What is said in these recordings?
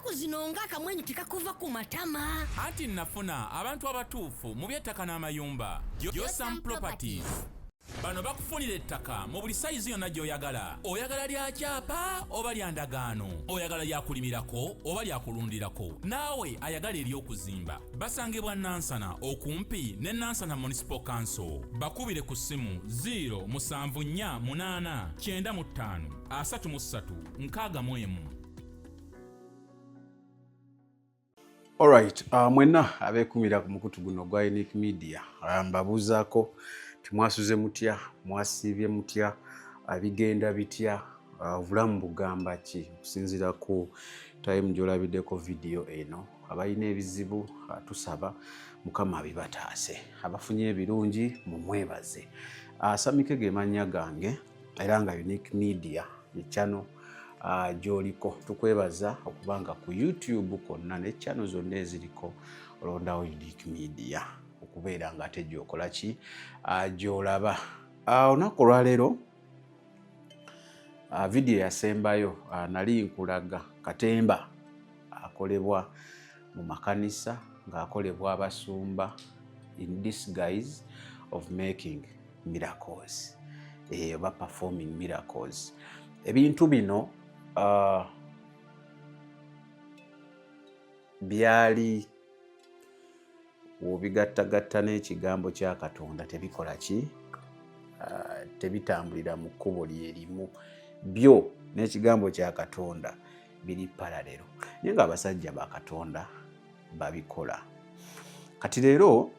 ennaku zino ng'akamwenyu tekakuva ku matama. Anti nafuna abantu abatuufu mu by'ettaka n'amayumba. Josam Properties. Bano bakufunira ettaka mu buli sayizi yonna gy'oyagala. Oyagala lya kyapa oba lya ndagaano. Oyagala lya kulimirako oba lya kulundirako. Naawe ayagala ery'okuzimba. Basangibwa Nansana okumpi ne Nansana Municipal Council. Bakubire ku ssimu 0748935 Alright, mwenna abeekumira ku mukutu guno gwa Unique Media. Mbabuuzaako timwasuze mutya, mwasiibye mutya, bigenda bitya, obulamu bugamba ki okusinziira ku time gy'olabiddeko video eno. Abalina ebizibu tusaba Mukama abibataase, abafunye ebirungi mumwebaze. Samike ge mannya gange era nga Unique Media ye channel gy'oliko. Tukwebaza okubanga ku YouTube konna ne channel zonna eziriko olondawo Unique Media okubeera nga ate gy'okola ki gy'olaba. Olunaku olwaleero video yasembayo nali nkulaga katemba akolebwa mu makanisa ng'akolebwa abasumba in disguise of making miracles oba performing miracles. Ebintu bino byali obigattagatta n'ekigambo kya Katonda tebikola ki tebitambulira mu kkubo lyerimu. Byo n'ekigambo kya Katonda biri paralelo naye nga abasajja ba Katonda babikola. Kati leero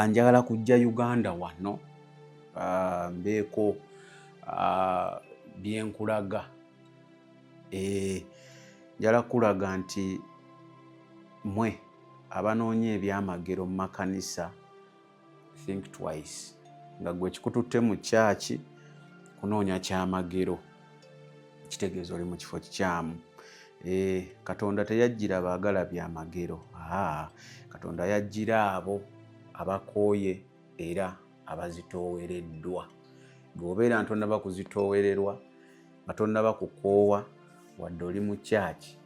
njagala kujja Uganda wano mbeeko byenkulaga. Njala kulaga nti mwe abanoonya ebyamagero mu makanisa think twice. Nga gwe kikututte mu kyaki kunoonya kyamagero kitegeeza oli mu kifo kikyamu. Katonda teyajjira baagala byamagero. Katonda yajjira abo abakooye era abazitoowereddwa. Bw'obeera ntonda bakuzitoowererwa batonda bakukoowa wadde oli mu kyaki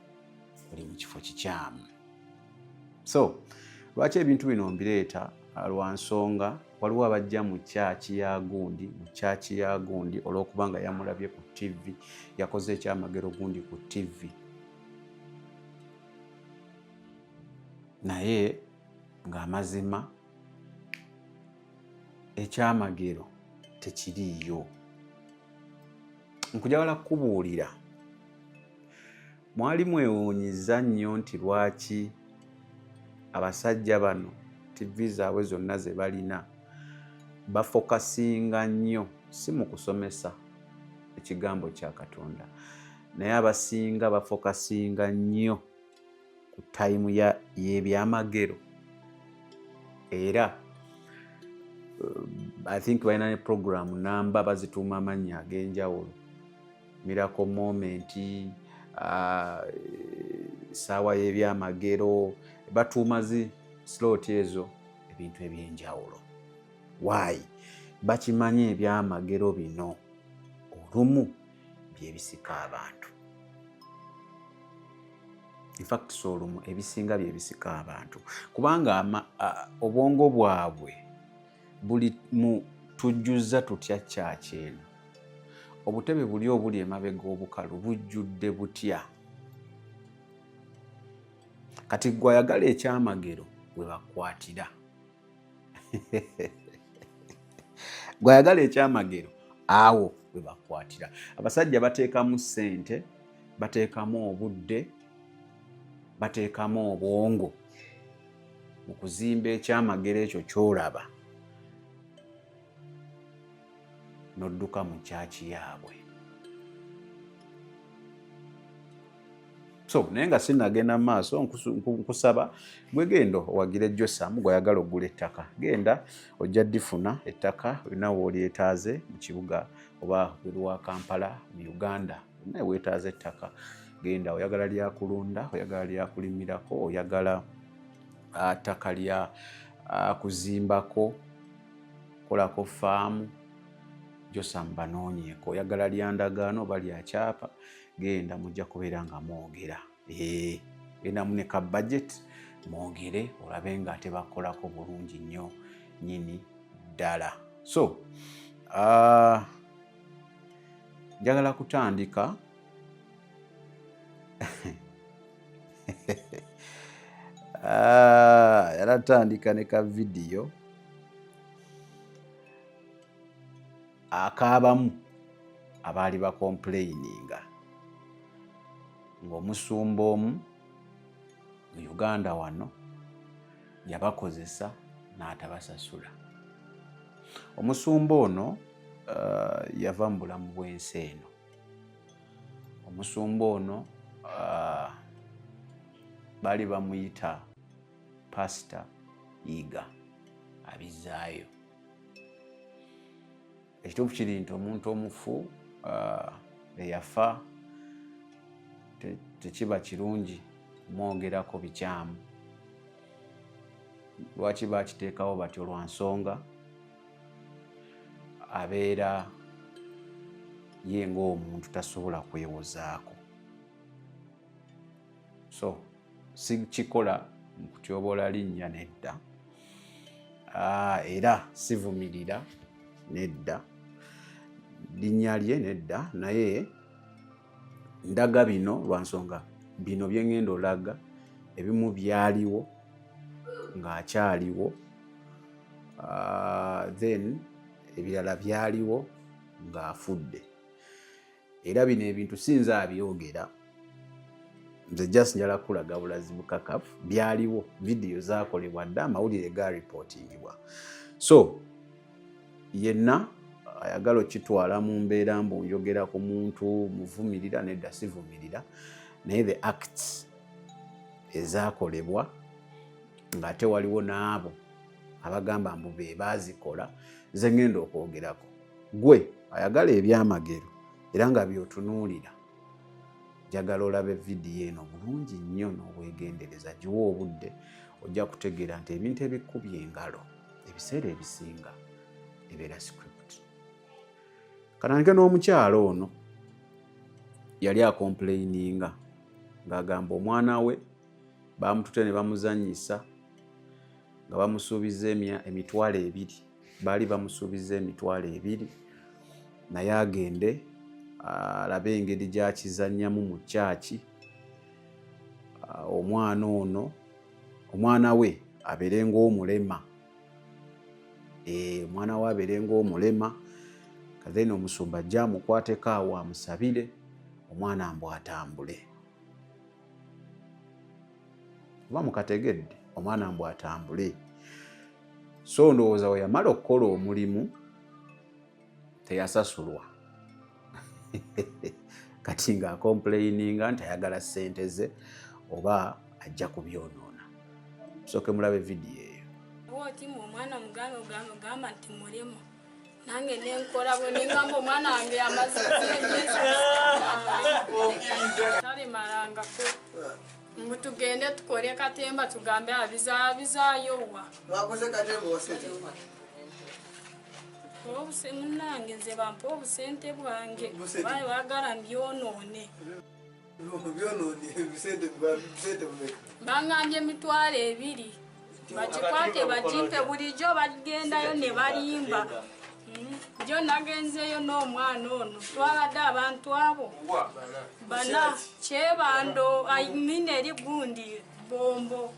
oli mu kifo kikyamu. So lwaki ebintu bino mbireeta? Lwa nsonga waliwo abajja mu kyaki ya gundi olw'okubanga yamulabye ku TV, yakoze ekyamagero gundi ku TV, naye ng'amazima ekyamagero tekiriiyo. Nkujagala kukubuulira, mwali mwewuunyiza nnyo nti lwaki abasajja bano TV zaabwe zonna ze balina bafokasinga nnyo si mu kusomesa ekigambo kya Katonda, naye abasinga bafokasinga nnyo ku tayimu y'ebyamagero. Era I think balina ne program namba bazituuma amannya ag'enjawulo, Miracle Moment, saawa y'ebyamagero, batuuma zi slot ezo ebintu ebyenjawulo. Why? Bakimanyi ebyamagero bino olumu byebisika abantu. In fact so olumu ebisinga byebisika abantu kubanga obwongo bwabwe buli mu tujjuza tutya kyaki eno. Obutebe buli obuli emabega obukalu bujjudde butya. Kati gwe ayagala ekyamagero bwe bakwatira. Gwe ayagala ekyamagero awo bwe bakwatira. Abasajja bateekamu ssente, bateekamu obudde, bateekamu obwongo mu kuzimba ekyamagero ekyo ky'olaba n'odduka mu kyaki yaabwe. So naye nga sinnagenda mu maaso nkusaba gwe genda owagire Josam gw'ayagala oggula ettaka. Genda ojja ddifuna ettaka olina w'olyetaaze mu kibuga oba wa Kampala mu Uganda. Naye weetaaze ettaka genda. Oyagala lya kulunda, oyagala lya kulimirako, oyagala ttaka lya kuzimbako, kolako faamu, Josam banoonyeeko. Oyagala lya ndagaano oba lya kyapa, genda mujja kubeera nga mwogera. Gedamu ne ka budget mwongere olabe nga tebakolako bulungi nnyo nyini ddala. So njagala kutandika yaratandika ne ka video akaabamu abaali bakomplaininga ng'omusumba omu mu Uganda wano yabakozesa n'atabasasula. Omusumba ono yava mu bulamu bw'ensi eno. Omusumba ono baali bamuyita Pastor Iga Abizaayo. Ekituufu kiri nti omuntu omufu eyafa tekiba kirungi kumwogerako bikyamu. Lwaki bakiteekawo batyo? Lwa nsonga abeera ye ng'omuntu tasobola kwewozaako. So si kikola mu kutyoboola linnya nedda, era sivumirira nedda linnya lye nedda, naye ndaga bino lwa nsonga bino bye ngenda olaga ebimu byaliwo ng'akyaliwo, then ebirala byaliwo ng'afudde. Era bino ebintu sinza abyogera, nze just njala kulaga bulazi bukakafu, byaliwo, video zaakolebwa dda, amawulire ga reportingibwa. So yenna ayagala okitwala mu mbeera mbu njogera ku muntu muvumirira, nedda sivumirira, naye the acts ezaakolebwa ng'ate waliwo n'abo abagamba mbu be baazikola, ze ngenda okwogerako. Gwe ayagala ebyamagero era nga by'otunuulira, njagala olabe vidiyo eno bulungi nnyo n'obwegendereza. Giwa obudde ojja kutegeera nti ebintu ebikubye engalo ebiseera ebisinga ebeera script. Kananike n'omukyalo ono yali akomplaininga ng'agamba omwana we bamutute ne bamuzannyisa nga bamusuubiza emitwalo 2. Baali bamusuubiza emitwalo 2 naye agende alabe engeri gy'akizannyamu mu kyaki. Omwana ono, omwana we abeere ng'omulema. Omwana we abeere ng'omulema. Then omusumba ajja amukwateko awo amusabire omwana mbu atambule. Oba mukategedde? Omwana mbu atambule. So ndowooza we yamala okukola omulimu teyasasulwa. Kati ng'akomplaininga nti ayagala ssente ze oba ajja kubyonoona. Musooke mulabe vidiyo eyo. Oti omwana mugambe ogamba nti mulema. Nange nenkola bwe nengamba omwana wange amaze talimalangako. Mbu tugende tukole katemba tugambe abizaayowa. Wakoze katemba osete? Munange nze bampa obusente bwange baali baagala mbyonoone. Bangambye emitwalo 2 bakikwate bagimpe, bulijjo bagendayo ne balimba. Jo nagenzeyo n'omwana ono twabadde abantu abo bana Kyebando Mineri Gundi Bombo.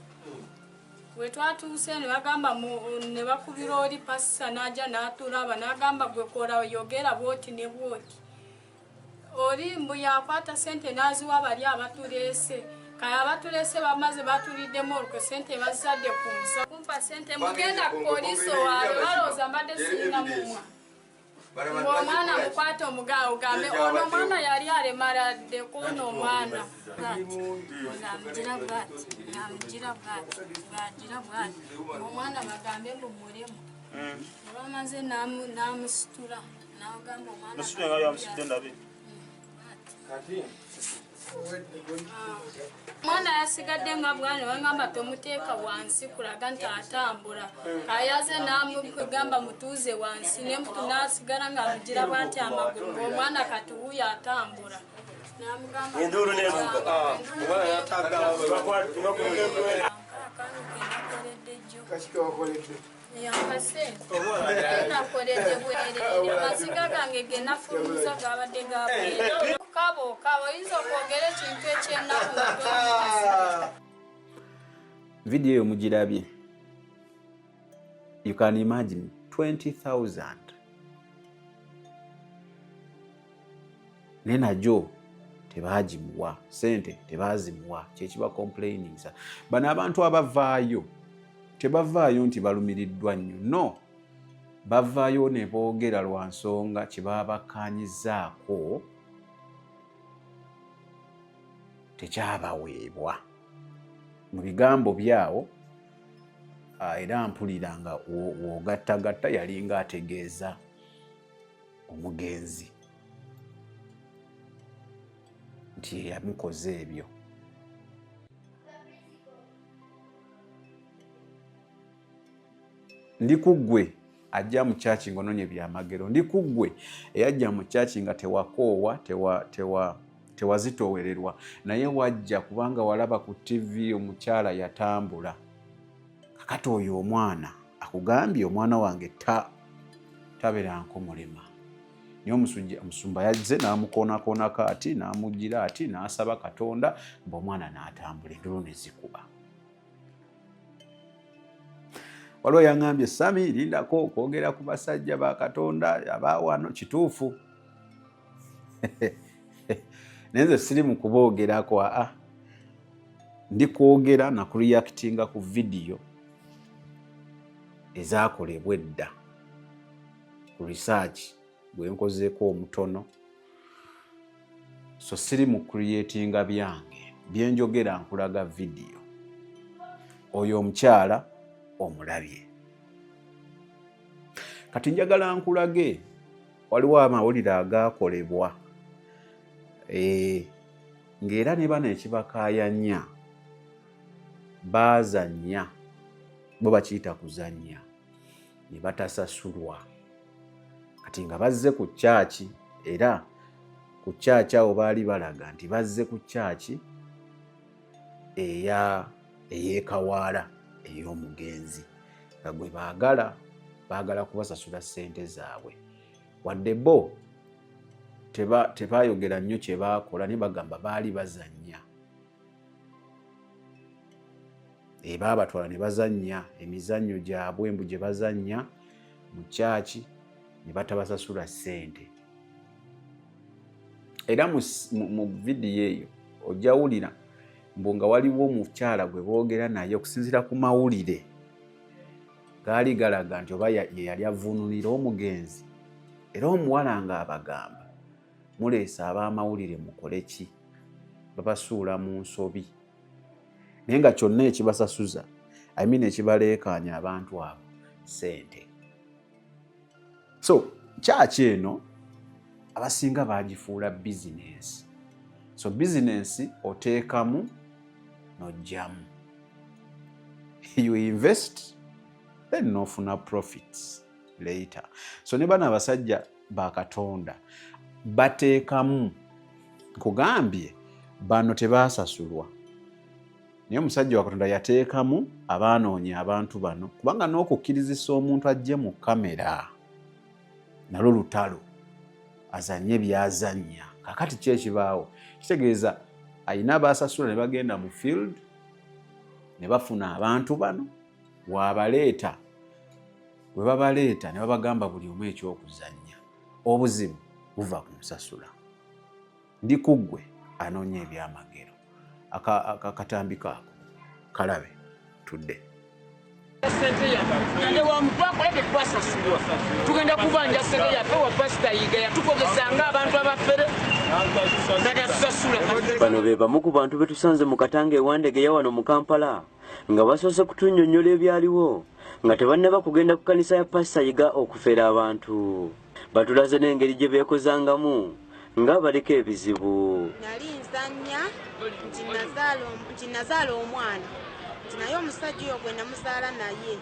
We twatuuse ne bagamba ne bakubira oli passa n'ajja n'atulaba n'agamba gwe kola yogera bwoti ne bwoti. Oli mbu yakwata sente n'aziwa bali abatuleese. Kaya abatuleese bamaze batuliddemu olwo sente bazadde kunsa. Kumpa sente mugenda ku poliisi owaabwe balowooza mbadde sirina mumwa. Omwana mukwate omugawo ogambe ono omwana yali alemaladde kuno omwana. Ngamugira bwati, omwana bagambe mbu mulemu. Bamaze n'amusitula n'agamba omwana. Musitula nga yamusitudde ndabe. Mwana yasigadde nga bwana bangamba tomuteeka wansi kulaga nti atambula. Kayaze n'amugamba mutuuze wansi n'emutu n'asigala ng'amugira bw'ati amagulu. Omwana kati wuuyo atambula. Enduru nezuka. Omwana yatagala Kasika wakoledde. Yankase. Nakoledde bwerere. Amasiga gange genafulumiza gabadde gabwe. Kabo oyinza okwogera ekintu ekyennaku. Video eyo mugirabye. You can imagine 20,000. Nena jo tebagimuwa sente tebazimuwa kyekiba complaining sa bano abantu abavaayo tebavaayo nti balumiriddwa nnyo no bavaayo ne boogera lwa nsonga kyebabakanyizaako tekyabaweebwa mu bigambo byawo era mpuliranga wogattagatta yalinga ategeeza omugenzi nti yamukoze ebyo. Ndi kuggwe ajja mu church ngononye byamagero. Ndi kuggwe eyajja mu church nga tewakoowa tewazitoowererwa naye wajja kubanga walaba ku TV omukyala yatambula. Kakati oyo omwana akugambye omwana wange tabeeranko mulema. Niyo omusumba yazze n'amukoonako ati n'amugira ati n'asaba Katonda ng'omwana n'atambula endulu ne zikuba. Waliwo yaŋŋambye Sami lindako okwogera ku basajja ba Katonda abaawano kituufu. Nenze siri mu kuboogerako ndi kwogera na kureactinga ku video ezaakolebwa edda ku research gwe nkozeeko omutono so siri mu creatinga byange byenjogera nkulaga video oyo omukyala omulabye. Kati njagala nkulage waliwo amawulire agaakolebwa ng'era ne bano ekibakaayanya baazannya bo bakiyita kuzannya ne batasasulwa kati nga bazze ku kyaki era ku kyaki awo baali balaga nti bazze ku kyaki ey'ekawaala ey'omugenzi nga gwe baagala kubasasula ssente zaabwe wadde bo tebaayogera nnyo kye baakola ne bagamba baali bazannya baabatwala ne bazannya emizannyo gyabwe embu gye bazannya mu kyaki ne batabasasula ssente. Era mu vidiyo eyo ojjawulira mbu nga waliwo omukyala gwe boogera naye okusinziira ku mawulire gaali galaga nti oba ye yali avuunulira omugenzi era omuwala nga abagamba muleese ab'amawulire mukole ki babasuula mu nsobi naye nga kyonna ekibasasuza ekibaleekaanya abantu abo ssente. So kyaki eno abasinga baagifuula bizinensi. So bizinensi oteekamu n'ojjamu. You invest then n'ofuna profits later. So ne bano abasajja ba Katonda bateekamu nkugambye bano tebaasasulwa naye omusajja wa Katonda yateekamu abaanoonya abantu bano kubanga n'okukkirizisa omuntu ajje mu kamera nalwo lutalo azanye byazannya kakati kyekibaawo kitegeeza ayina abaasasula ne bagenda mu field ne bafuna abantu bano waabaleeta we babaleeta ne babagamba buli omu ekyokuzannya obuzibu buva ku musasula. Ndi kuggwe anoonya ebyamagero akatambi kaako kalabe tudde. Tugenda kubanja sente yaffe wa pasita yiga yatukozesanga abantu abafere bano be bamu ku bantu betusanze mu Katanga ewandegeya wano mu Kampala nga basoose kutunnyonnyola ebyaliwo nga tebannaba kugenda ku kanisa ya pasita yiga okufera abantu. Batulaze n'engeri gye beekozangamu nga baliko ebizibu. Nali nzannya nti nazaala omwana nti naye omusajja oyo gwe namuzaala naye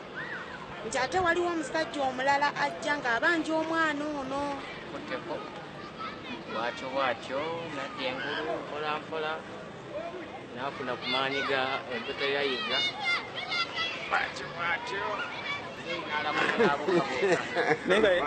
nti ate waliwo omusajja omulala ajja ng'abanja omwana ono bwatyo nadda engulu mpolampola nafuna ku maanyi ga embuto yayiga bwatyo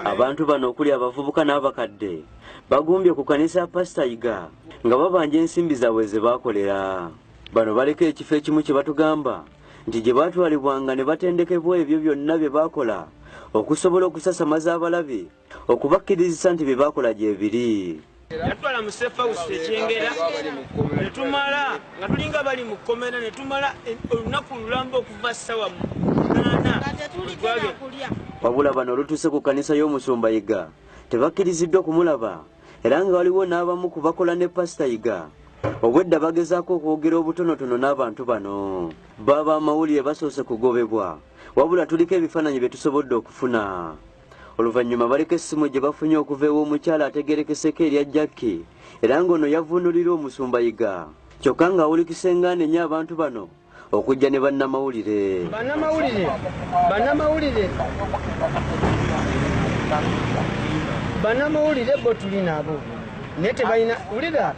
abantu bano okuli abavubuka n'abakadde bagumbye ku kanisa ya Pastor Yiga nga babanja ensimbi zaabwe ze baakolera. Bano baleka ekifo ekimu kye batugamba nti gye baatwalibwanga ne batendekebwa ebyo byonna bye baakola okusobola okusasamaza abalabe okubakkirizisa nti bye baakola gye biri. Yatwala mu safe house ekyengera ne tumala nga tulinga bali mu kkomera ne tumala olunaku lulamba okuva ssaawa 8. Wabula bano olutuuse ku kanisa y'omusumba Yiga tebakkiriziddwa kumulaba era nga waliwo n'abamu ku bakola ne Pastor Yiga obwedda bagezaako okwogera obutonotono n'abantu bano. Baba amawulire basoose kugobebwa wabula tuliko ebifaananyi bye tusobodde okufuna. Oluvannyuma baliko essimu gye bafunye okuva ew'omukyala ategerekeseko erya Jackie era ng'ono yavuunulira omusumba Yiga kyokka ng'awulikisa engaana ennyo abantu bano okujja ne bannamawulire. Bannamawulire bo tuli nabo naye tebalina wulira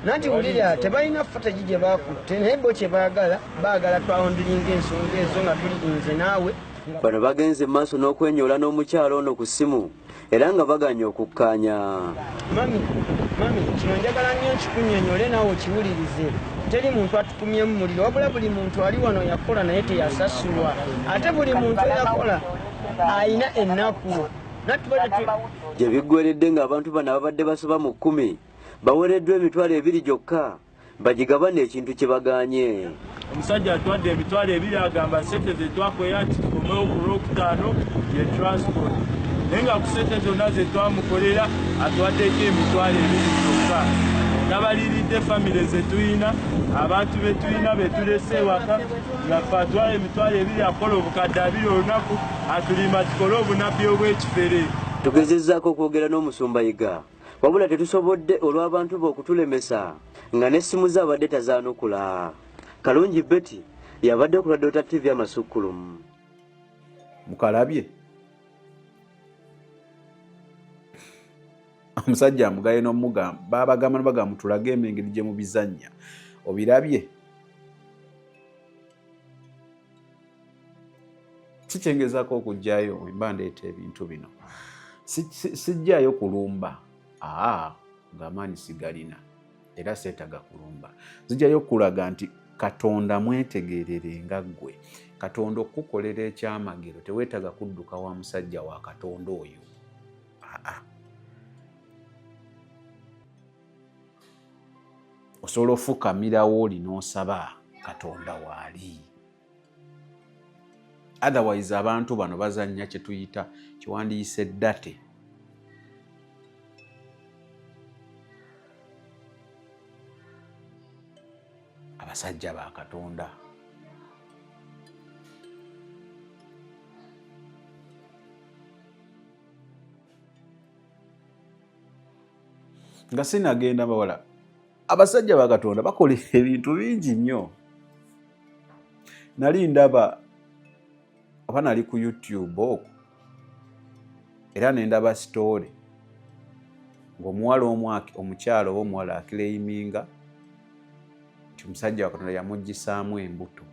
nanti wulira tebalina footage gye baakutte naye bo kye baagala twawondiringa ensonga ezo nga tuli nze naawe. Bano bagenze maaso n'okwenyoola n'omukyalo ono ku ssimu era nga baganya okukkaanya. Mami kino njagala nnyo nkikunnyonnyole naawe okiwulirize. Teri muntu atukumyemu muliro wabula buli muntu ali wano yakola naye teyasasulwa ate buli muntu eyakola ayina ennaku. Gye biggweredde ng'abantu bano ababadde basoba mu 10 bawereddwa emitwalo 2 gyokka bagigabane ekintu kye bagaanye. Omusajja atwadde emitwalo 2 agamba sente ze twakola nti tukomewo ku Lwokutaano ye transport naye nga ku sente zonna ze twamukolera atwaddeko emitwalo 2 gyokka. Nabaliridde famire ze tuyina abantu be tuyina be tulese ewaka nga ffe atwala emitwalo 2 akola obukadde 2 olunaku atulima tukole obunabbi obw'ekifere. Tugezezzaako okwogera n'omusumba Yiga wabula tetusobodde olw'abantu be okutulemesa nga n'essimu ze abadde tazaanukula. Kalungi Betty yabadde ku Dota TV Amasukkulumu. Mukalabye omusajja amugaye n'omugamba babagamba bagamba tulage emengeri gye mu bizannya obirabye. Sikyengezaako okujjayo wemba ndeeta ebintu bino sijjayo kulumba ng'amaanyi sigalina era seetaga kulumba. Zijjayo kulaga nti Katonda mwetegerere nga ggwe. Katonda okukolera ekyamagero teweetaga kudduka wa musajja wa Katonda oyo. Osobola ofukamirawo oli n'osaba Katonda waali. Otherwise abantu bano bazannya kye tuyita kiwandiise eddate. Abasajja ba Katonda. Nga sinagenda bawala. Abasajja ba Katonda bakola ebintu bingi nnyo. Nali ndaba oba nali ku YouTube okwo era ne ndaba story ng'omuwala omukyalo oba omuwala akireiminga nti omusajja wa Katonda yamuggisaamu embuto.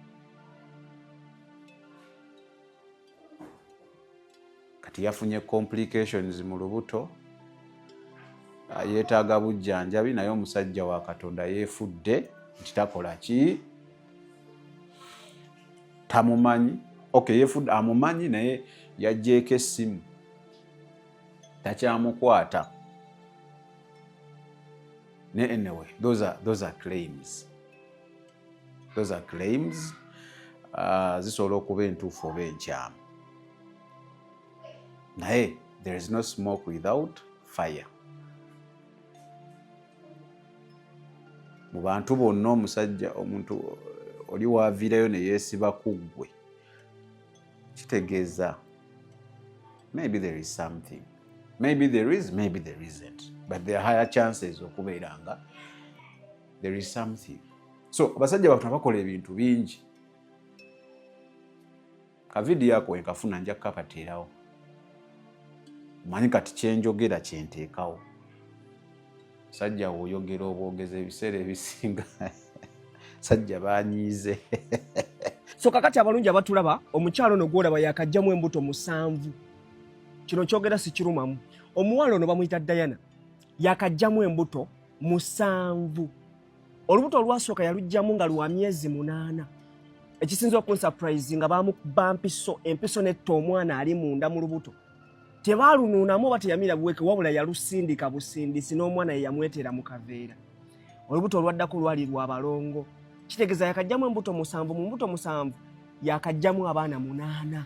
Kati yafunye complications mu lubuto yeetaaga bujjanjabi naye omusajja wa Katonda yeefudde nti takola ki tamumanyi. Yeefudde amumanyi naye yaggyeeko essimu takyamukwata. Anyway, those are claims. Those are claims. Zisobola okuba entuufu oba enkyamu. Naye there is no smoke without fire. Mu bantu bonna omusajja omuntu oli waaviirayo ne yeesiba ku ggwe kitegeeza maybe there is something. Maybe there is, maybe there isn't. But there are higher chances okubeera nga there is something. So abasajja bafuna bakola ebintu bingi. Ka video yako enkafuna nja kapateerawo. Manyi kati kyenjogera kyenteekawo. sajja oyogera obwogezi ebiseera ebisinga sajja banyiize. So kakati abalungi abatulaba omukyalo ono gwolaba yakajjamu embuto 7. Kino kyogera si kirumamu. Omuwala ono bamuyita Diana yakajjamu embuto 7. Olubuto olwasooka yalujjamu nga lwa myezi 8. Ekisinza okunsurprise nga bamukuba empiso netta omwana ali munda mu lubuto. Tebaalunuunamu oba teyamira buweke wabula yalusindika busindisi n'omwana ye yamwetera mu kaveera. Olubuto olwaddako lwali lwa balongo. Kitegeeza yakajjamu embuto 7 mu mbuto 7 yakajjamu abaana 8.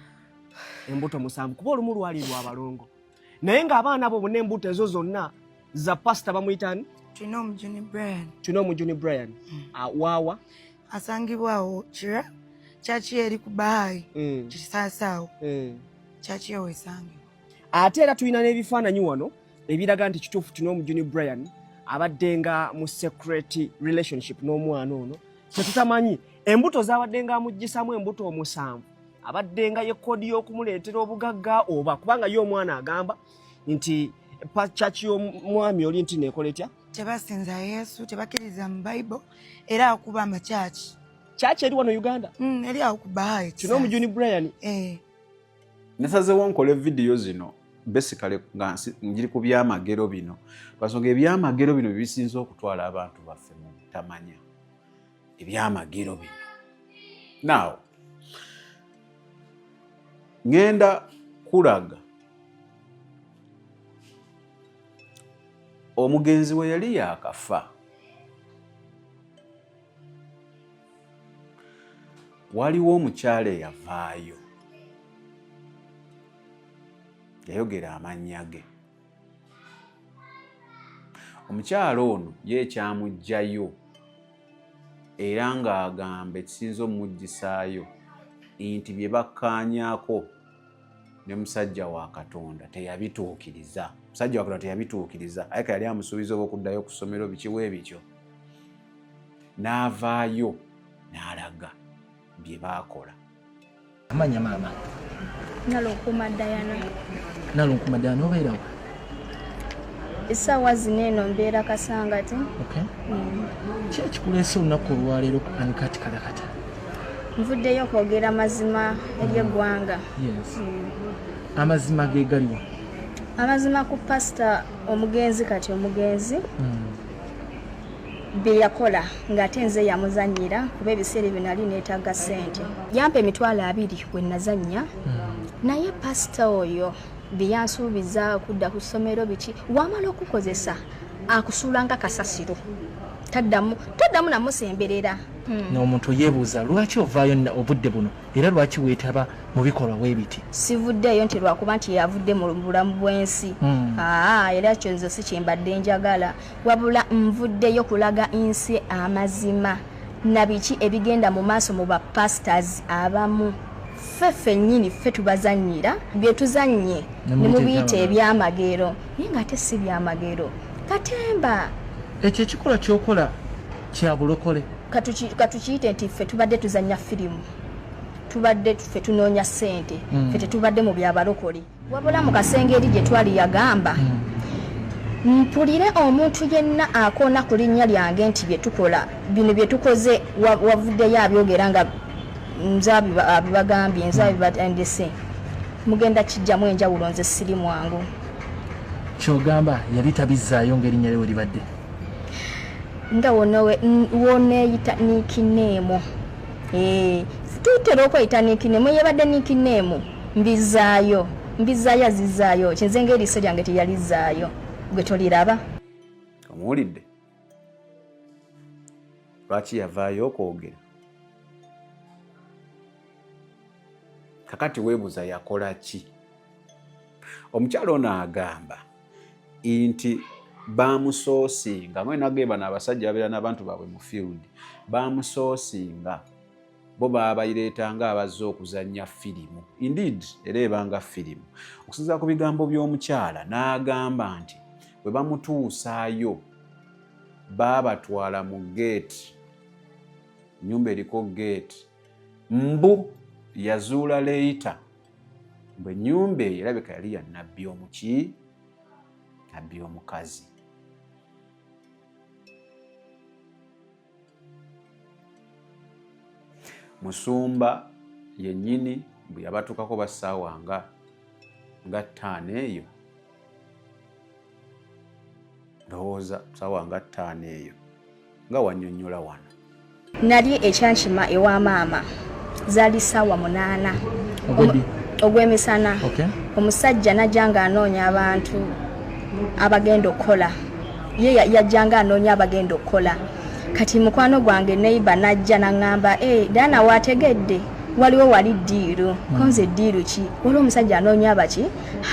Embuto 7 kuba olumu lwali lwa balongo. Naye ng'abaana abo bonna embuto ezo zonna za pastor bamuyitani? Chinomu Juni Brian. Wawa? Asangibwawo kira chachi eri ku Bahayi. Kisasaawo. Chachi ewe esangibwa. Ate era tulina n'ebifaananyi wano ebiraga nti kituufu Chinomu Juni Brian abaddenga mu secret relationship n'omwana ono. Tetutamanyi embuto z'abaddenga amuggisamu embuto 7 abaddenga ye kodi y'okumuleetera obugagga oba kubanga ye omwana agamba nti chachi y'omwami oli nti nekola etya? Tebasinza Yesu, tebakkiriza mu Bible era akuba amachachi. Chachi eri wano Uganda? Eri awo ku Bahayi. Chinomu Juni Brian. Nasazeewo nkole vidiyo zino basically nga njiri ku byamagero bino. Basonga ebyamagero bino bisinza okutwala abantu baffe mu butamanya. Ebyamagero bino. Now, ngenda kulaga omugenzi we yali yakafa. Waliwo omukyala eyavaayo. Yayogera amannya ge. Omukyala ono ye kyamugjayo era ng'agamba ekisinza omuggisaayo nti bye bakkaanyaako ne musajja wa Katonda teyabituukiriza. Musajja wa Katonda teyabituukiriza. Ayika yali amusuubiza oba okuddayo ku ssomero bikiwe bityo. N'avaayo n'alaga bye baakola. Amanya maama. Nalonkuma Diana. Nalonkuma Diana obeerawo? Essaawa zino eno mbeera Kasangati. Okay. Ki ekikuleese olunaku olwaleero kukanika kati kalakata? Nvuddeyo okwogera mazima eri eggwanga. Yes. Amazima ge galiwa? Amazima ku pastor omugenzi kati omugenzi. Bye yakola ng'ate nze yamuzannyira kuba ebiseera bino nali neetaaga ssente. Yampa emitwalo 2 we nazannya. Naye pastor oyo bye yansuubiza okudda ku ssomero biki wamala okukozesa akusuula nga kasasiro. Taddamu namusemberera. N'omuntu yeebuuza lwaki ovaayo obudde buno era lwaki weetaba mu bikolwa bw'ebiti? Sivuddeeyo nti lwakuba nti yavudde mu bulamu bw'ensi. Era kyo nze si kyembadde njagala wabula nvuddeyo kulaga nsi amazima na biki ebigenda mu maaso mu bapastors abamu. Ffe nnyini ffe tubazannyira bye tuzannye ne mubiyita ebyamagero naye ng'ate si byamagero. Katemba ekyo ekikola kyokola kya bulokole. Katukiyite nti ffe tubadde tuzannya firimu, tubadde ffe tunoonya ssente, ffe tetubadde mu byabalokole. Wabula mu kasenge eri gye twali yagamba mpulire omuntu yenna akoona ku linnya lyange nti bye tukola bino bye tukoze wavuddeyo abyogera nga nze abibagambye nze abibatandise mugenda kijjamu enjawulo nze siri mwangu. Kyogamba yali tabizzaayo ng'erinnya lyewe libadde? Nga woneeyita nikineemu. Tutera okweyita nikineemu yebadde nikineemu mbizaayo azizaayo kinze ng'eriiso lyange teyalizaayo gwe toliraba. Omuwulidde lwaki yavaayo okwogera? Kakati weebuuza yakola ki? Omukyalo ono agamba nti bamusoosinga mwena agamba n'abasajja babeera n'abantu baabwe mu field bamusoosinga bo baabayireetanga abazze okuzannya firimu. Indeed era ebanga firimu. Okusinziira ku bigambo by'omukyala n'agamba nti bwe bamutuusaayo baabatwala mu gate, nnyumba eriko gate, mbu yazuula leeta bwe nnyumba eyo erabika yali ya nabbi omuki, nabbi omukazi. musumba yennyini bwe yabatukako basaawa nga 5 eyo ndowooza saawa nga 5 eyo nga wannyonnyola wano nali ekyankima ewa maama zaali saawa 8 ogw'emisana. Omusajja najjanga anoonya abantu abagenda okukola ye yajjanga anoonya abagenda okukola kati mukwano gwange neiba najja naŋŋamba Dana wategedde waliwo wali ddiiru konze ddiiru ki waliwo omusajja anoonya abaki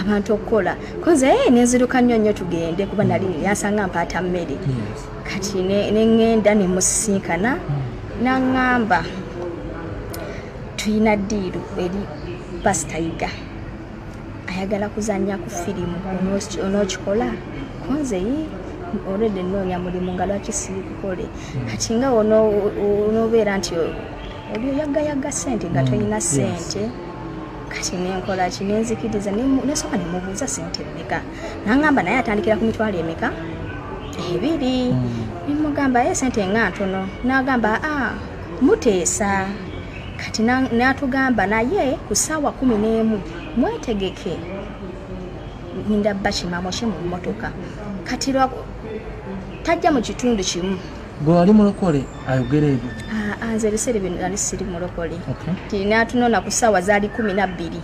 abantu okukola konze nenziruka nnyo tugende kuba nali yansanga mpaata mmere kati neŋŋenda ne musisinkana naŋŋamba tuyina ddiiru eri Pastor Yiga ayagala kuzanya ku firimu onokikola konze already noonya mulimu nga lwaki siikukole kati nga onobeera nti oli oyagayaga sente nga toyina sente kati nenkola ki nenzikiriza nesooka nemubuuza sente mmeka naŋŋamba naye atandikira ku mitwalo emeka 2 nemugamba sente nga ntono n'agamba muteesa kati n'atugamba naye ku ssaawa 11 mwetegeke ndabba kimamo ki mu mmotoka kati tajja mu kitundu kimu gwe wali mulokole ayogera ebyo nze ebiseera bino nali siri mulokole n'atunona ku ssaawa zaali 12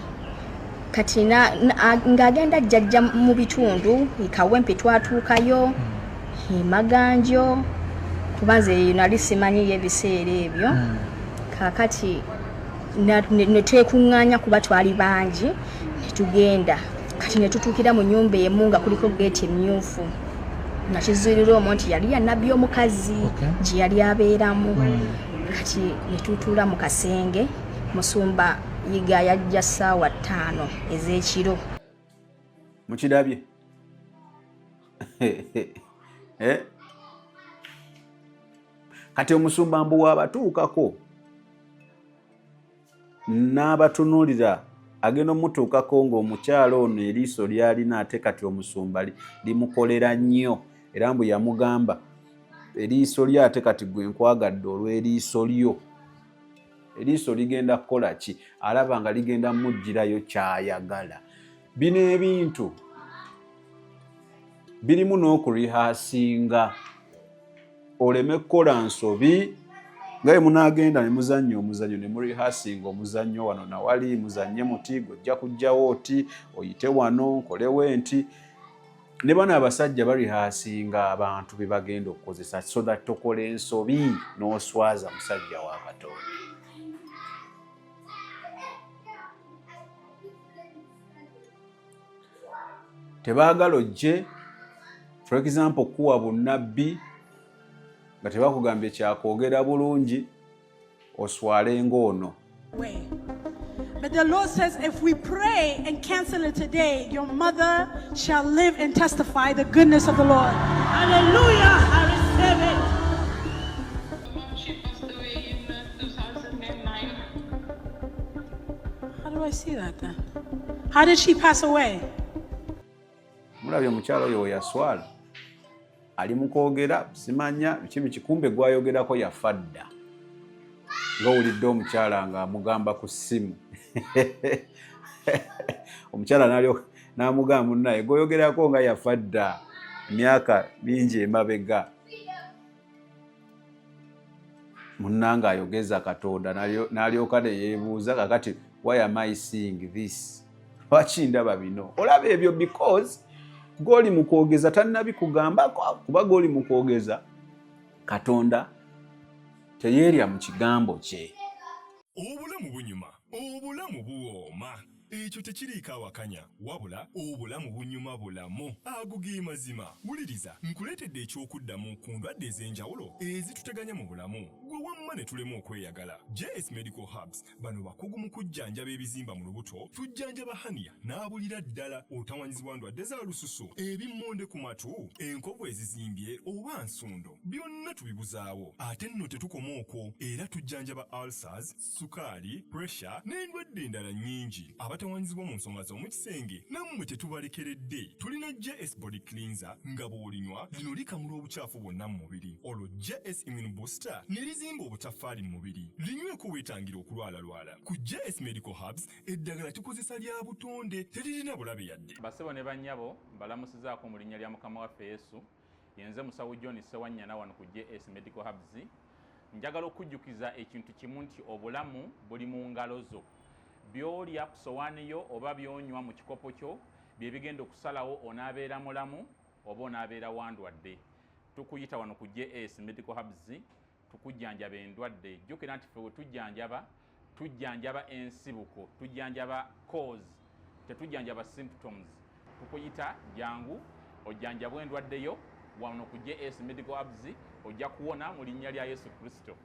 kati ng'agenda jjajja mu bitundu Kawempe twatuukayo Maganjo kuba nze nali simanyiyo ebiseera ebyo kakati netwekuŋŋaanya kuba twali bangi netugenda kati netutuukira mu nnyumba emu nga kuliko geeti emyufu nakizuulira omwo nti yali yannabbi omukazi gye yali abeeramu kati netutuula mu kasenge musumba Yiga yajja ssaawa 5 ez'ekiro mukirabye kati omusumba mbu wabatuukako n'abatunuulira agenda omutuukako ng'omukyalo ono eriiso lyalina ate kati omusumba limukolera nnyo era mbu yamugamba eriiso lyo ate kati gwe nkwagadde olw'eriiso lyo eriiso ligenda kukola ki alaba nga ligenda mujjirayo kyayagala bino ebintu birimu n'okurihasinga oleme kukola nsobi nga ye munaagenda ne muzannya omuzannyo ne murihasinga omuzannyo wano nawali muzannye muti gojja kujjawo oti oyite wano nkolewo enti ne bano abasajja barihasinga abantu be bagenda okukozesa so that tokola ensobi n'oswaza musajja wa Katonda. Tebaagala ojje for example kuwa bunnabbi nga tebakugambye kyakwogera bulungi oswale ng'ono. But the Lord says, if we pray and cancel it today, your mother shall live and testify the goodness of the Lord. Hallelujah! I receive it. She passed away in 2009. How do I see that then? How did she pass away? Mulabye mukyalo oyo yaswala. Ali mukwogera simanya kimi kikumbe gwayogerako yafa dda. Ng'owulidde omukyala nga amugamba ku ssimu. Omukyala n'amugamba munnaye gwoyogerako nga yafa dda emyaka mingi emabega. Munnanga ayogeza Katonda n'alyoka ne yeebuuza kakati why am I seeing this? Lwaki ndaba bino? Olaba ebyo because goli mukwogeza tannabikugambako kuba goli mukwogeza Katonda teyeerya mu kigambo kye. Obulamu bunyuma, obulamu buwooma. Ekyo tekiriiko awakanya wabula obulamu bunyuma bulamu agugi mazima. Wuliriza nkuleetedde ekyokuddamu ku ndwadde ez'enjawulo ezituteganya mu bulamu gwe wamma ne tulema okweyagala. JS Medical Hubs bano bakugu mu kujjanjaba ebizimba mu lubuto, tujjanjaba hania n'abulira ddala otawanyizibwa ndwadde za lususu, ebimmonde ku matu, enkovu ezizimbye oba nsundo, byonna tubibuzaawo. Ate nno tetukoma okwo era tujjanjaba ulcers, sukaali, pressure n'endwadde endala nnyingi. abatawaanyizibwa mu nsonga z'omukisenge nammwe tetubalekeredde. Tulina JS Body Cleanser nga bw'olinywa lino likamula obucaafu bwonna mu mubiri. Olwo JS Immune Booster ne lizimba obutafaali mu mubiri. Linyweko weetangira okulwalalwala. Ku JS Medical Hubs eddagala tukozesa lya butonde teririna bulabe yadde. Basebo ne bannyabo mbalamusizaako mu linnya lya Mukama waffe Yesu. Yenze musawo John Sewanyana wano ku JS Medical Hubs. Njagala okujjukiza ekintu kimu nti obulamu buli mu ngalo zo. Byolya ku sowaani yo oba byonywa mu kikopo kyo bye bigenda okusalawo onaabeera mulamu oba onaabeera wandwadde. Tukuyita wano ku JS Medical Hubs tukujjanjaba endwadde. Jjukira nti ffe we tujjanjaba ensibuko, tujjanjaba cause, tetujjanjaba symptoms. Tukuyita jangu ojjanjabwa endwadde yo wano ku JS Medical Hubs ojja kuwona mu linnya lya Yesu Kristo.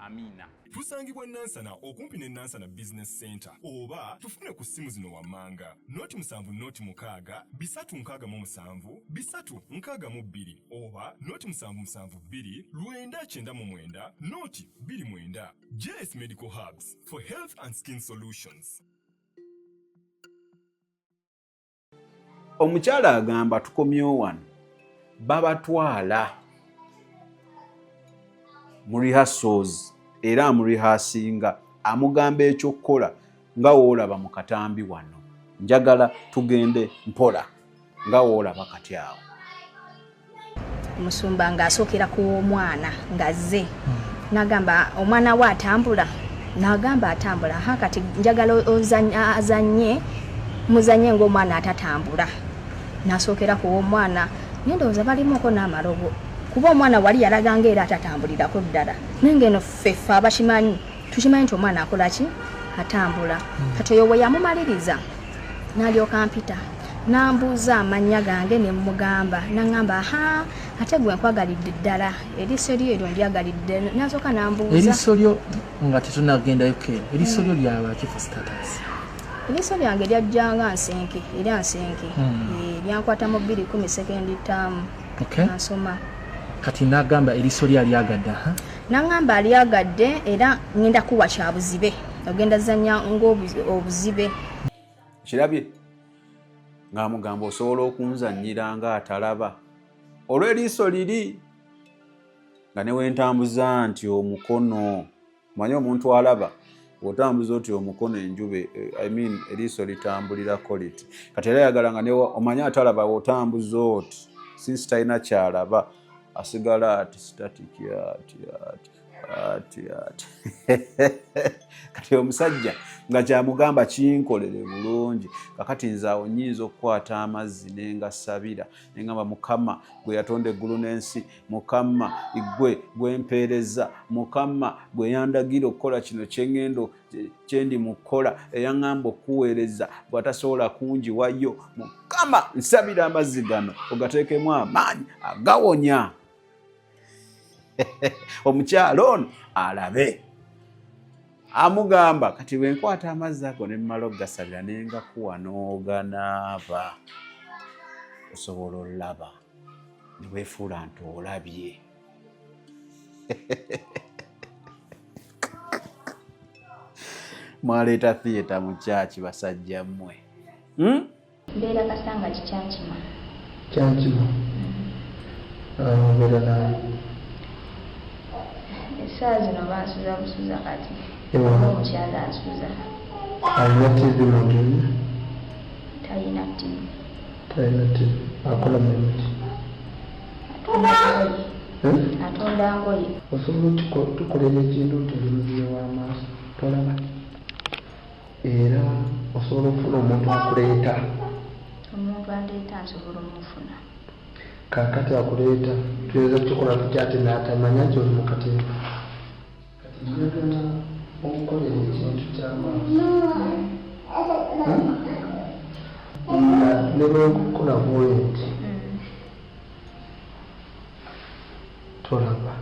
Amina. Tusangibwa Nansana okumpi ne Nansana Business Center oba tufune ku simu zino wammanga noti 7 bisatu nkaga mu 7 bisatu nkaga mu 2 oba noti 772 lwenda kyenda mu mwenda noti 29. JS Medical Hubs for health and skin solutions. Omukyala agamba tukomyewo wano babatwala mu rehearsals era mu rehearsinga amugamba ekyokukola nga woolaba mu katambi wano. Njagala tugende mpola nga woolaba kati awo. Musumba ng'asookera ku omwana ng'azze n'agamba omwana we atambula n'agamba atambula kati njagala azanye muzanye ng'omwana atatambula n'asookera ku omwana ndowooza balimuko n'amalobo kuba omwana wali yalaganga era atatambulirako ddala nange eno ffeffe abakimanyi tukimanyi nti omwana akola ki atambula. Kati oyo we yamumaliriza n'alyoka mpita n'ambuuza amannya gange ne mugamba n'aŋŋamba ate gwe nkwagalidde ddala eriiso lyo eryo ndyagalidde n'asooka n'ambuuza eriiso lyo nga tetunagendayo keero eriiso lyo lyabaki for status. Eriiso lyange lyajjanga nsenke era nsenke lyankwata mu 2010 sekendi taamu nasoma. Kati n'agamba eriiso lyagadde n'aŋŋamba alyagadde era ngenda kuwa kya buzibe ogenda zanya ng'obuzibe. Kirabye ng'amugamba osobola okunzannyira nga atalaba olw'eriiso liri nga ne wentambuza nti omukono manye omuntu alaba otambuza oti omukono enjube eriiso litambulirako liti. Kati era yagala nga ne omanye atalaba otambuza oti since talina kyalaba asigala ati static ati kati omusajja nga kyamugamba kinkolere bulungi kakati nze awo nnyinza okukwata amazzi nengasabira nengamba Mukama gwe yatonda eggulu n'ensi, Mukama gwe gwempeereza, Mukama gwe yandagira okukola kino kyengendo kyendi mukola eyaŋŋamba okuweereza bw'atasobola kungiwayo, Mukama nsabira amazzi gano ogateekemu amaanyi agawonya. Omukyalo ono alabe amugamba kati bwe nkwata amazzi ago ne mmala ogasabira nengakuwa n'oganaaba osobola olaba ne weefuula nti olabye. Mwaleeta theatre mu kyaki basajja mmwe. Mbeera kasanga kikyankima. Kyankima. Mbeera naye. Essaawa zino bansuza busuza kati. Omukyala asuza. Alina TV mu nju? Talina TV. Talina TV. Akola mulimu ki? Atonda ngoye. Osobola tukolera ekintu nti oli muzibe w'amaaso tolaba era osobola okufuna omuntu akuleeta. Omuntu aleeta nsobola omufuna. Kaakati akuleeta tuyinza tukola tutya ate n'atamanya nti oli mu katemba. Kati njagala okukolera ekintu ky'amaaso ne lwekukola bwenti tolaba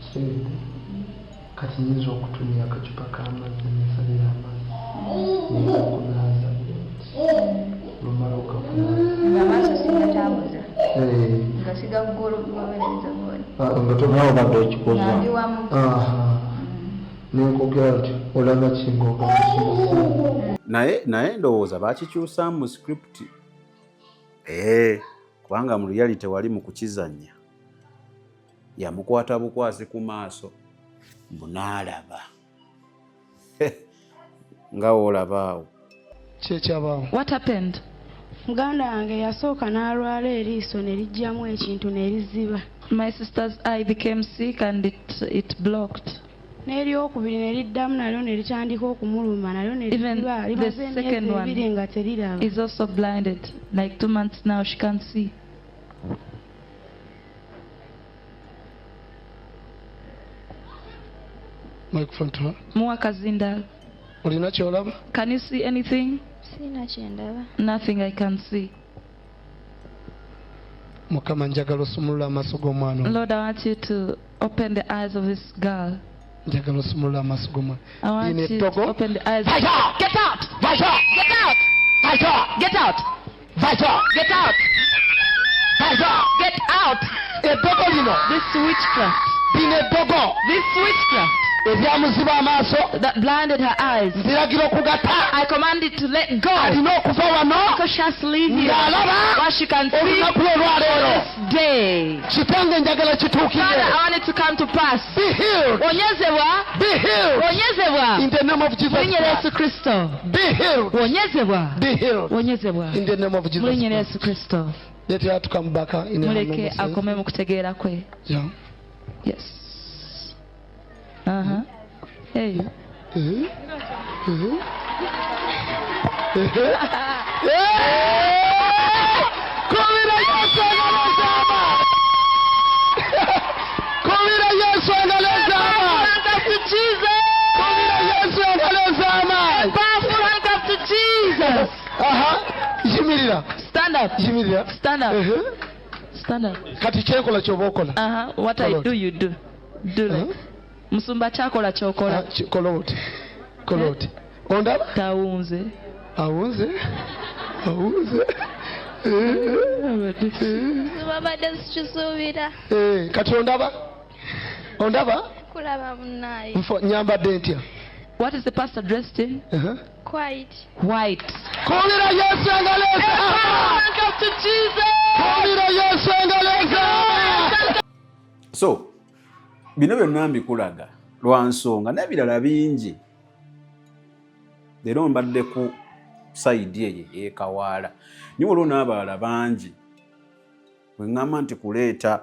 kitegedde. Kati nyinza okutumya akacupa k'amazzi nesabira amazzi nengakunaaza bwenti lumala okakunaaza amaaso sigatambuza nga sigagobereza goni nga tonawo badde okikoza nenkogera nti olaba kingoga naye ndowooza bakikyusa mu script kubanga mu reality wali mu kukizannya yamukwata bukwasi ku maaso bunaalaba nga woolabaawo kyekyabaawo. What happened? Muganda wange yasooka n'alwala eriiso ne lijjamu ekintu ne liziba. My sister's eye became sick and it blocked. N'eryokubiri ne liddamu nalyo ne litandika okumuluma nalyo ne liziba. Even the second one is also blinded. Like 2 months now she can't see. Microphone to her. Mwakazinda. Olina kyolaba? Can you see anything? Sina kyendaba. Nothing I can see. Mukama njagala osumulula amaaso g'omwana. Lord, I want you to open the eyes of this girl. Njagala osumulula amaaso g'omwana. I want you to open the eyes. Vital! Get out! Vital! Get out! Vital! Get out! Vital! Get out! Vital! Get out! Edogo lino. This witchcraft. Bino edogo. This witchcraft. That blinded her eyes. I command it to let go. Because she has to leave here. What she can see this day. Father, I want it to come to pass. Be healed. Be healed. In the name of Jesus Christ. Be healed. Be healed. In the name of Jesus Christ. Let her to come back in the name of Jesus. Yeah. Yes. Hey. Stand up. Stand up. Stand up. What I do, you do. Do like. Musumba chakola chokola. Koloti. Ondaba? Tawunze. Awunze? Babadde sikyusuubira. Kati ondaba? Kulaba munnaye. Nyambadde ntya? What is the pastor dressed in? White. White. Kolera Yesu angaleza. Come to Jesus. Kolera Yesu angaleza. So, bino byonna mbikulaga lwa nsonga n'ebirala bingi. Leero mbadde ku sayidi eyo ey'Ekawaala. Niwe olwo n'abalala bangi. Bwe ŋŋamba nti kuleeta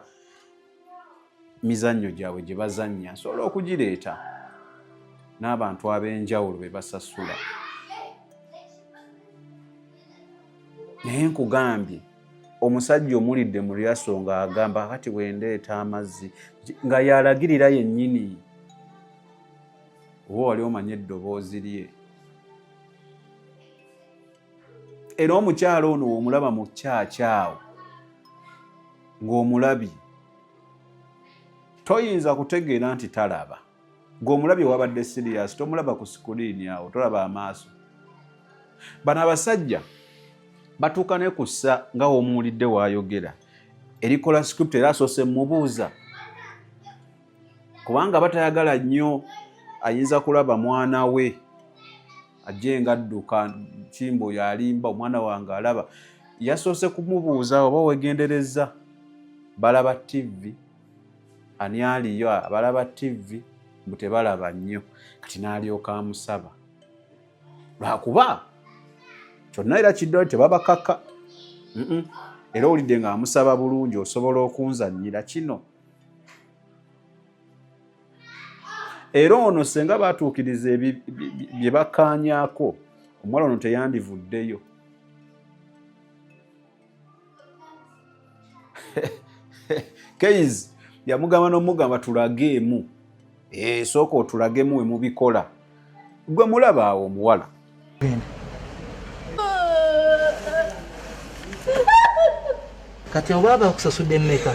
mizannyo gyabwe gye bazannya, nsobola okugireeta n'abantu ab'enjawulo be basasula. Naye nkugambye, omusajja omulidde mu lyaso ng'agamba kati bwendeeta amazzi nga yalagirira yennyini. Oba wali omanye eddoboozi lye. Era omukyalo ono omulaba mu kyakyawo ng'omulabi toyinza kutegeera nti talaba. Ng'omulabi wabadde sirias tomulaba ku sikuriini awo, tolaba amaaso. Bano abasajja batuuka ne kussa nga omuwulidde w'ayogera erikola script era asoose mubuuza kubanga batayagala nnyo ayinza kulaba mwana we ajje nga adduka kimbo yalimba omwana wange alaba. Yasoose kumubuuza oba wegendereza balaba TV ani aliyo abalaba TV mbu tebalaba nnyo. Kati n'alyoka amusaba lwakuba kyonna era kiddwa tebabakaka. Era olidde nga amusaba bulungi osobola okunzannyira kino. Era ono senga batuukiriza bye bakaanyaako omuwala ono teyandivuddeyo. Keizi yamugamba n'omugamba tulageemu. Sooka otulagemu we mubikola. Gwe mulaba awo omuwala. Kati oba bakusasudde mmeka?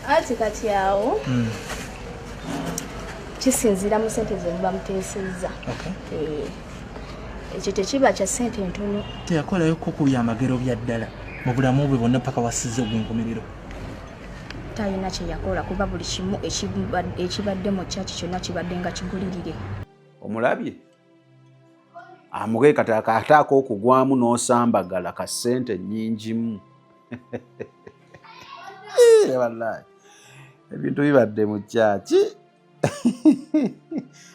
Ati kati awo kisinziira mu ssente ze muba muteesezza. Ekyo tekiba kya ssente ntono. Teyakolayo kukubya amagero bya ddala mu bulamu bwe bwonna paka wasize ogw'enkomerero. talina kye yakola kuba buli kimu ekibadde mu kyaki kyonna kibadde nga kigulirire. Omulabye amuge katakaataako okugwamu n'osambagala ka ssente nnyingimu. Wallahi ebintu bibadde mu kyaki.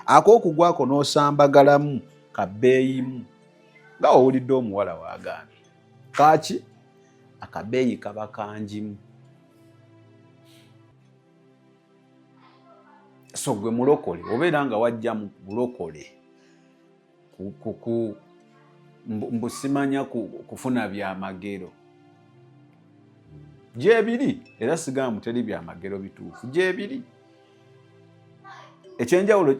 Ak'okugwako n'osambagalamu ka bbeeyimu nga owulidde omuwala waagambye. Kaaki akabeeyi kaba kangimu. So gwe mulokole obeera nga wajja mu bulokole mbusimanya kufuna byamagero gyebiri, era sigamba teri byamagero bituufu gyebiri. Ekyenjawulo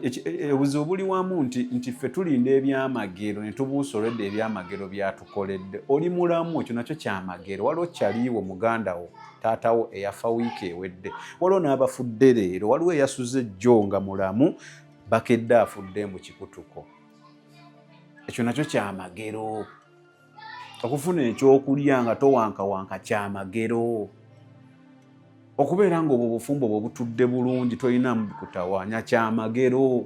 obuzibu buli wamu nti ffe tulinda ebyamagero ne tubuusa olwedde ebyamagero byatukoledde. Oli mulamu, ekyo nakyo kyamagero. Waliwo kyaliiwo muganda wo taatawo eyafa wiiki ewedde, waliwo n'abafudde leero, waliwo eyasuze jjo nga mulamu bakedde afudde mu kikutuko. Ekyo nakyo kyamagero. Okufuna ekyokulya nga towankawanka kyamagero. Okubeera nga obwo bufumbo bwe butudde bulungi tolinamu kutawaanya kyamagero.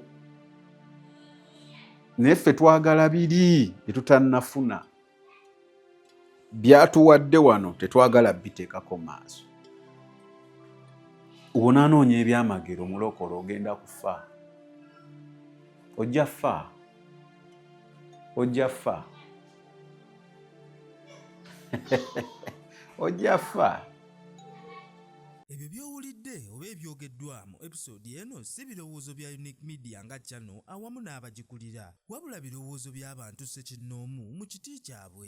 Naye ffe twagala biri bye tutannafuna. Byatuwadde wano tetwagala biteekako maaso. Bw'onaanoonya ebyamagero mulokole ogenda kufa. Ojja ffa. Ojja ffa. Ojja ffa. Ebyo by'owulidde oba ebyogeddwa mu episode eno si birowoozo bya Unique Media nga channel awamu n'abagikulira, wabula birowoozo by'abantu ssekinnoomu mu kiti kyabwe.